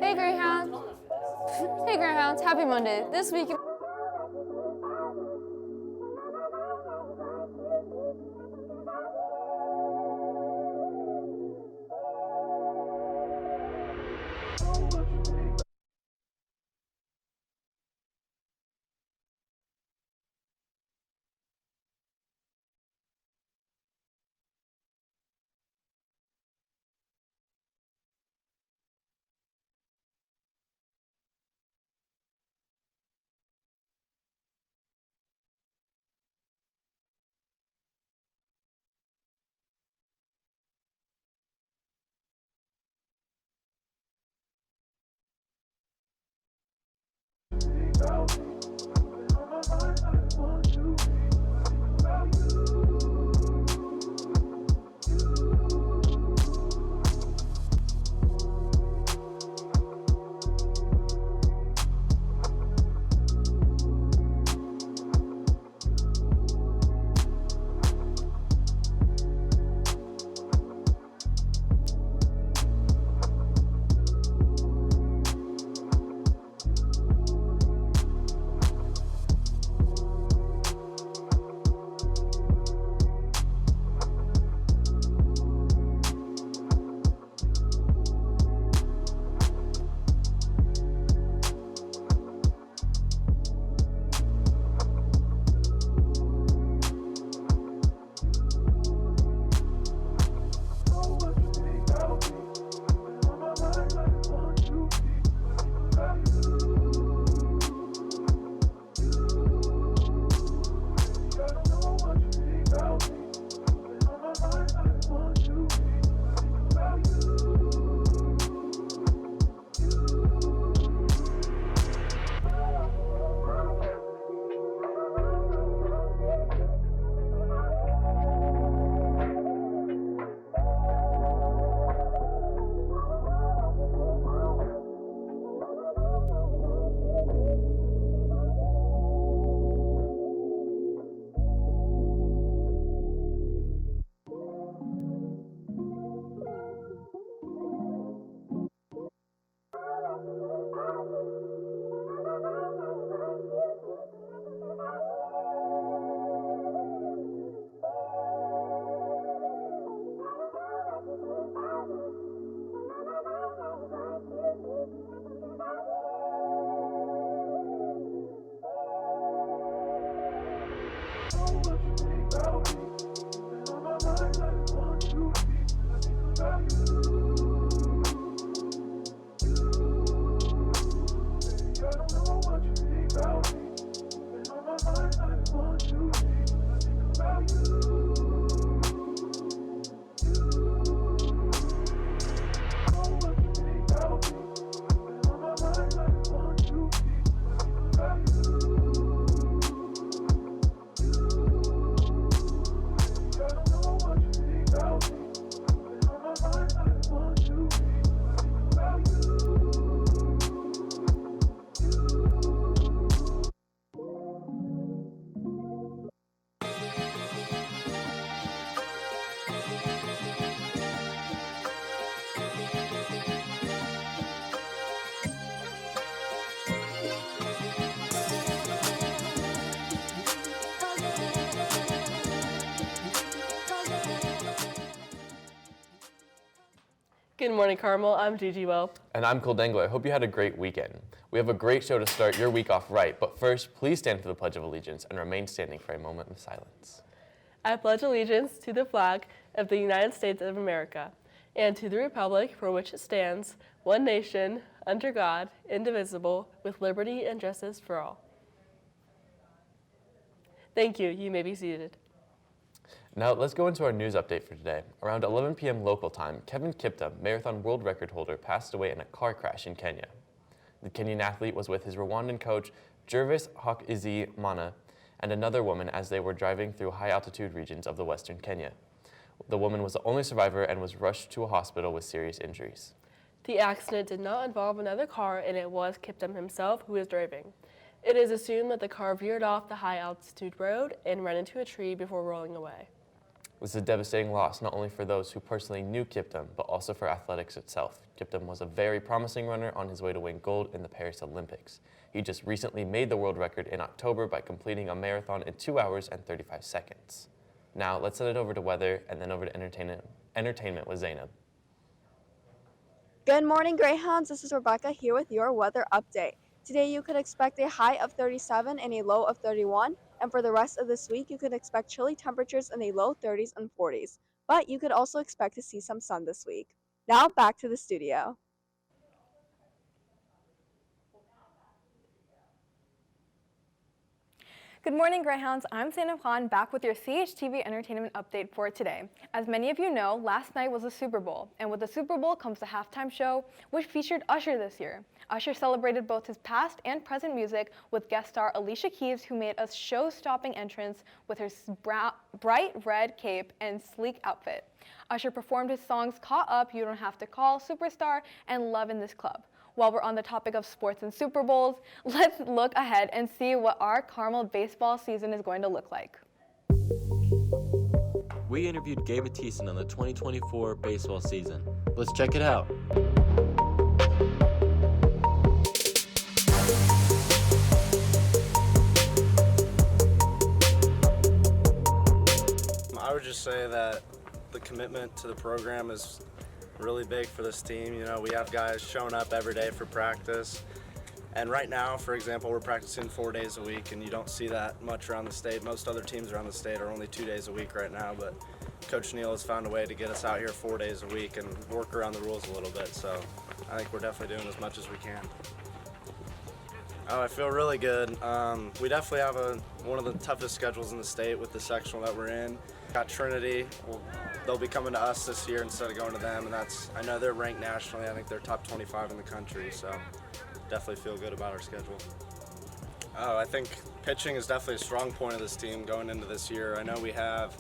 Hey Greyhounds! Hey Greyhounds, happy Monday. This week Good morning, Carmel. I'm Gigi Welp. And I'm Dangler. I hope you had a great weekend. We have a great show to start your week off right, but first, please stand for the Pledge of Allegiance and remain standing for a moment of silence. I pledge allegiance to the flag of the United States of America and to the republic for which it stands, one nation, under God, indivisible, with liberty and justice for all. Thank you. You may be seated. Now, let's go into our news update for today. Around 11 p.m. local time, Kevin Kiptum, marathon world record holder, passed away in a car crash in Kenya. The Kenyan athlete was with his Rwandan coach, Gervais Hakizimana, and another woman as they were driving through high-altitude regions of the western Kenya. The woman was the only survivor and was rushed to a hospital with serious injuries. The accident did not involve another car, and it was Kiptum himself who was driving. It is assumed that the car veered off the high-altitude road and ran into a tree before rolling away. This is a devastating loss, not only for those who personally knew Kiptum, but also for athletics itself. Kiptum was a very promising runner on his way to win gold in the Paris Olympics. He just recently made the world record in October by completing a marathon in 2 hours and 35 seconds. Now, let's send it over to weather and then over to entertainment with Zaynab. Good morning, Greyhounds. This is Rebecca here with your weather update. Today you could expect a high of 37 and a low of 31, and for the rest of this week you could expect chilly temperatures in the low 30s and 40s, but you could also expect to see some sun this week. Now back to the studio. Good morning, Greyhounds. I'm Zaynab back with your CHTV entertainment update for today. As many of you know, last night was the Super Bowl, and with the Super Bowl comes the halftime show, which featured Usher this year. Usher celebrated both his past and present music with guest star Alicia Keys, who made a show-stopping entrance with her bright red cape and sleek outfit. Usher performed his songs Caught Up, You Don't Have to Call, Superstar, and Love in This Club. While we're on the topic of sports and Super Bowls, let's look ahead and see what our Carmel baseball season is going to look like. We interviewed Gabe Mathieson on the 2024 baseball season. Let's check it out. I would just say that the commitment to the program is really big for this team. You know, we have guys showing up every day for practice. And right now, for example, we're practicing 4 days a week, and you don't see that much around the state. Most other teams around the state are only 2 days a week right now, but Coach Neal has found a way to get us out here 4 days a week and work around the rules a little bit. So I think we're definitely doing as much as we can. Oh, I feel really good. We definitely have one of the toughest schedules in the state with the sectional that we're in. Got Trinity. They'll be coming to us this year instead of going to them, and I know they're ranked nationally. I think they're top 25 in the country, so definitely feel good about our schedule. Oh, I think pitching is definitely a strong point of this team going into this year. I know we have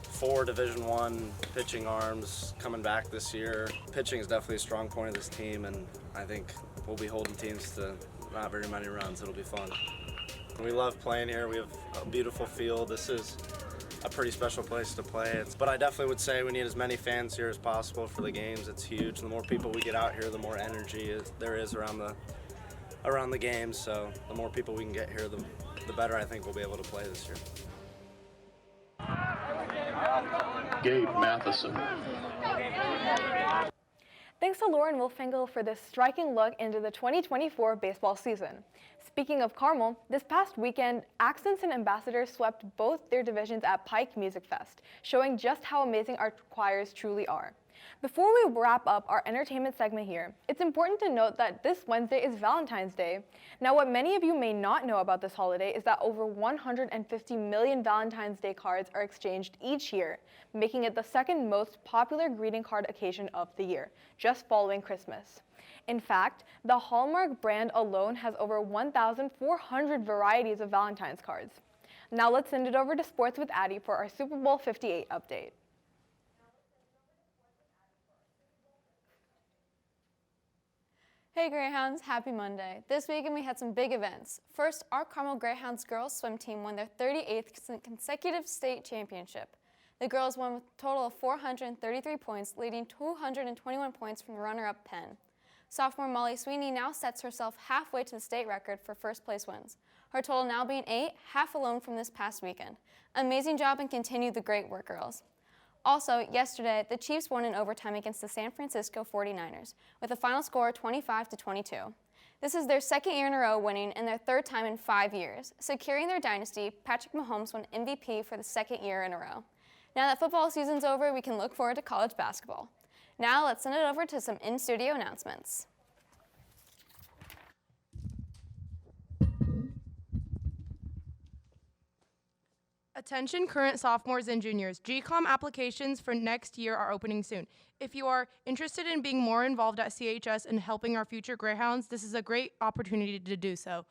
4 Division I pitching arms coming back this year. Pitching is definitely a strong point of this team, and I think we'll be holding teams to not very many runs. It'll be fun. We love playing here. We have a beautiful field. This is a pretty special place to play. But I definitely would say we need as many fans here as possible for the games. It's huge. The more people we get out here, the more energy there is around the games. So the more people we can get here, the better I think we'll be able to play this year. Gabe Matheson. Thanks to Lauren Wolfangel for this striking look into the 2024 baseball season. Speaking of Carmel, this past weekend, Accents and Ambassadors swept both their divisions at Pike Music Fest, showing just how amazing our choirs truly are. Before we wrap up our entertainment segment here, it's important to note that this Wednesday is Valentine's Day. Now, what many of you may not know about this holiday is that over 150 million Valentine's Day cards are exchanged each year, making it the second most popular greeting card occasion of the year, just following Christmas. In fact, the Hallmark brand alone has over 1,400 varieties of Valentine's cards. Now let's send it over to Sports with Addy for our Super Bowl LVIII update. Hey Greyhounds, happy Monday. This weekend we had some big events. First, our Carmel Greyhounds girls swim team won their 38th consecutive state championship. The girls won with a total of 433 points, leading 221 points from the runner-up Penn. Sophomore Molly Sweeney now sets herself halfway to the state record for first place wins. Her total now being 8, half alone from this past weekend. Amazing job and continue the great work, girls. Also, yesterday, the Chiefs won in overtime against the San Francisco 49ers, with a final score 25-22. This is their second year in a row winning and their third time in 5 years. Securing their dynasty, Patrick Mahomes won MVP for the second year in a row. Now that football season's over, we can look forward to college basketball. Now let's send it over to some in-studio announcements. Attention current sophomores and juniors, GCOM applications for next year are opening soon. If you are interested in being more involved at CHS and helping our future Greyhounds, this is a great opportunity to do so.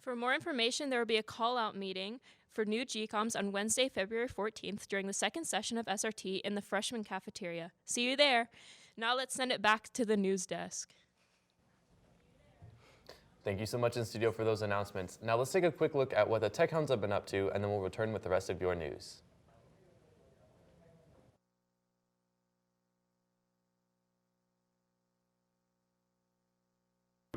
For more information, there will be a call-out meeting for new GCOMs on Wednesday, February 14th during the second session of SRT in the freshman cafeteria. See you there. Now let's send it back to the news desk. Thank you so much in studio for those announcements. Now let's take a quick look at what the TechHounds have been up to, and then we'll return with the rest of your news.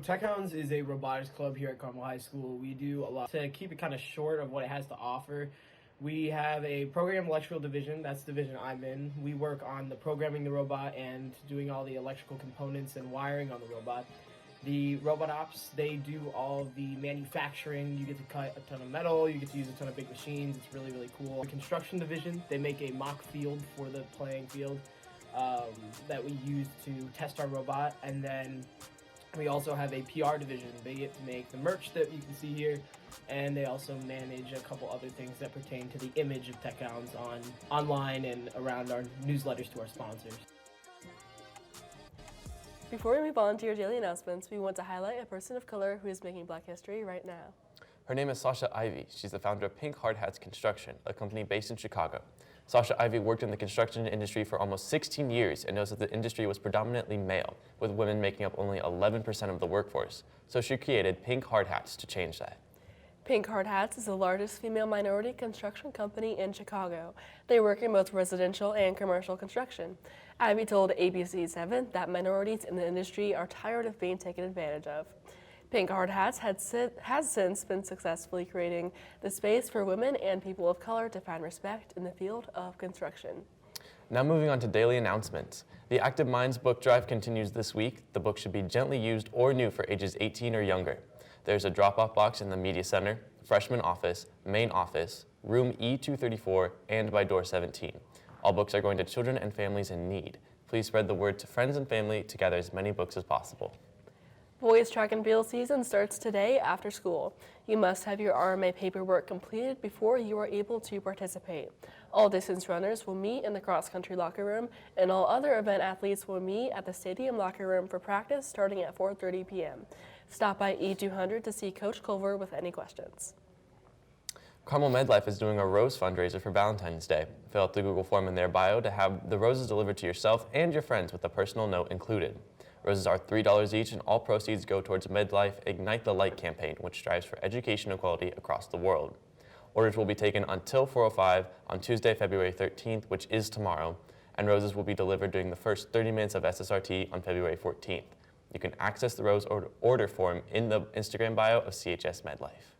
TechHounds is a robotics club here at Carmel High School. We do a lot to keep it kind of short of what it has to offer. We have a program electrical division. That's the division I'm in. We work on the programming the robot and doing all the electrical components and wiring on the robot. The robot ops, they do all the manufacturing. You get to cut a ton of metal, you get to use a ton of big machines. It's really, really cool. The construction division, they make a mock field for the playing field that we use to test our robot. And then we also have a PR division. They get to make the merch that you can see here, and they also manage a couple other things that pertain to the image of TechHounds online and around our newsletters to our sponsors. Before we move on to your daily announcements, we want to highlight a person of color who is making Black history right now. Her name is Sasha Ivy. She's the founder of Pink Hard Hats Construction, a company based in Chicago. Sasha Ivy worked in the construction industry for almost 16 years and knows that the industry was predominantly male, with women making up only 11% of the workforce. So she created Pink Hard Hats to change that. Pink Hard Hats is the largest female minority construction company in Chicago. They work in both residential and commercial construction. Ivy told ABC7 that minorities in the industry are tired of being taken advantage of. Pink Hard Hats has since been successfully creating the space for women and people of color to find respect in the field of construction. Now moving on to daily announcements. The Active Minds book drive continues this week. The book should be gently used or new for ages 18 or younger. There's a drop-off box in the Media Center, Freshman Office, Main Office, Room E234, and by Door 17. All books are going to children and families in need. Please spread the word to friends and family to gather as many books as possible. Boys track and field season starts today after school. You must have your RMA paperwork completed before you are able to participate. All distance runners will meet in the cross-country locker room, and all other event athletes will meet at the stadium locker room for practice starting at 4:30 p.m. Stop by E200 to see Coach Culver with any questions. Carmel MedLife is doing a rose fundraiser for Valentine's Day. Fill out the Google form in their bio to have the roses delivered to yourself and your friends with a personal note included. Roses are $3 each, and all proceeds go towards MedLife Ignite the Light campaign, which strives for education equality across the world. Orders will be taken until 4:05 on Tuesday, February 13th, which is tomorrow, and roses will be delivered during the first 30 minutes of SSRT on February 14th. You can access the rose order form in the Instagram bio of CHS MedLife.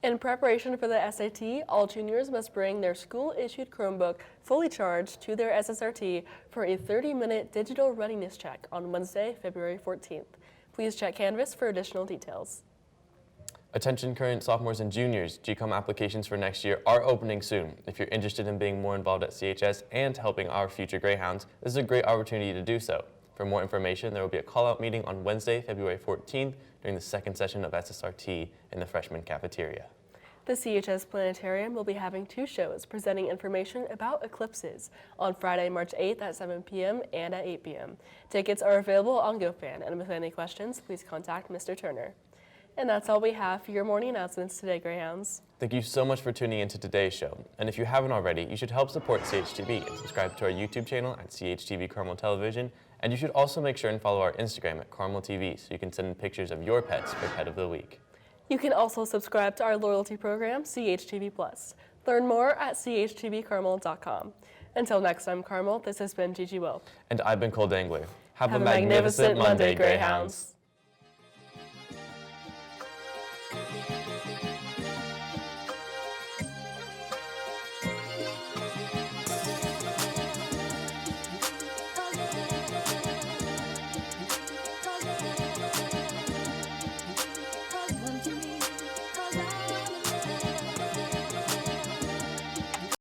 In preparation for the SAT, all juniors must bring their school-issued Chromebook fully charged to their SSRT for a 30-minute digital readiness check on Wednesday, February 14th. Please check Canvas for additional details. Attention current sophomores and juniors, GCOM applications for next year are opening soon. If you're interested in being more involved at CHS and helping our future Greyhounds, this is a great opportunity to do so. For more information, there will be a call-out meeting on Wednesday, February 14th during the second session of SSRT in the freshman cafeteria. The CHS Planetarium will be having 2 shows presenting information about eclipses on Friday, March 8th at 7 p.m. and at 8 p.m. Tickets are available on GoFan, and with any questions, please contact Mr. Turner. And that's all we have for your morning announcements today, Greyhounds. Thank you so much for tuning into today's show. And if you haven't already, you should help support CHTV and subscribe to our YouTube channel at CHTV Carmel Television. And you should also make sure and follow our Instagram at Carmel TV so you can send in pictures of your pets for Pet of the Week. You can also subscribe to our loyalty program, CHTV Plus. Learn more at chtvcarmel.com. Until next time, Carmel, this has been Gigi Welp. And I've been Dangler. Have a magnificent magnificent Monday, Monday, Greyhounds.